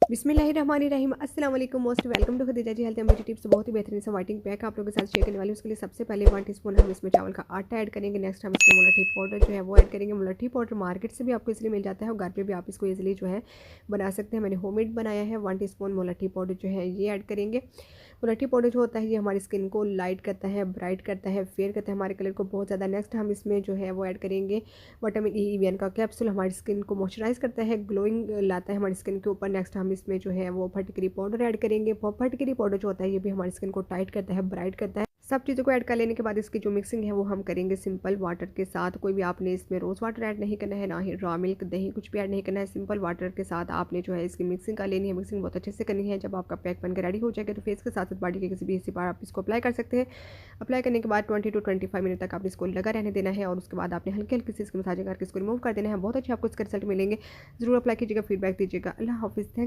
बिस्मिल्लाहिर्रहमानिर्रहीम अस्सलाम वालेकुम most welcome to Khadija ji health and beauty tips. बहुत ही बेहतरीन सा व्हाइटनिंग पैक आप लोगों के साथ शेयर करने वाली हूँ। उसके लिए सबसे पहले 1 टीस्पून हम इसमें चावल का आटा ऐड करेंगे। नेक्स्ट हम इसमें मुलट्ठी पाउडर जो है वो ऐड करेंगे। मुलट्ठी पाउडर मार्केट से भी आपको इसलिए मिल जाता है और घर पे भी आप इसको ईजिली जो है बना सकते हैं। मैंने होममेड बनाया है। 1 टीस्पून मुलट्ठी पाउडर जो है ये ऐड करेंगे। मुलट्ठी पाउडर जो होता है ये हमारी स्किन को लाइट करता है, ब्राइट करता है, फेयर करता है हमारे कलर को बहुत ज़्यादा। नेक्स्ट हम इसमें जो है वो ऐड करेंगे विटामिन ई ईवीएन का कैप्सूल। हमारी स्किन को मॉइस्चराइज करता है, ग्लोइंग लाता है हमारी स्किन के ऊपर। नेक्स्ट हम इसमें जो है वो फटकरी पाउडर ऐड करेंगे। फटकरी पाउडर जो होता है ये भी हमारी स्किन को टाइट करता है, ब्राइट करता है। सब चीज़ों को ऐड कर लेने के बाद इसकी जो मिक्सिंग है वो हम करेंगे सिंपल वाटर के साथ। कोई भी आपने इसमें रोज़ वाटर ऐड नहीं करना है, ना ही रॉ मिल्क, दही कुछ भी ऐड नहीं करना है। सिंपल वाटर के साथ आपने जो है इसकी मिक्सिंग कर लेनी है। मिक्सिंग बहुत अच्छे से करनी है। जब आपका पैक बनकर रेडी हो जाएगा तो फेस के साथ साथ बॉडी के किसी भी हिस्से पर आप इसको अप्लाई कर सकते हैं। अप्लाई करने के बाद 20 to 25 मिनट तक आपने इसको लगा रहने देना है और उसके बाद आपने हल्की हल्की से इसकी मसाज करके इसको रिमूव कर देना है। बहुत अच्छे आपको इसके रिजल्ट मिलेंगे। ज़रूर अप्लाई कीजिएगा, फीडबैक दीजिएगा। अल्लाह हाफिज़।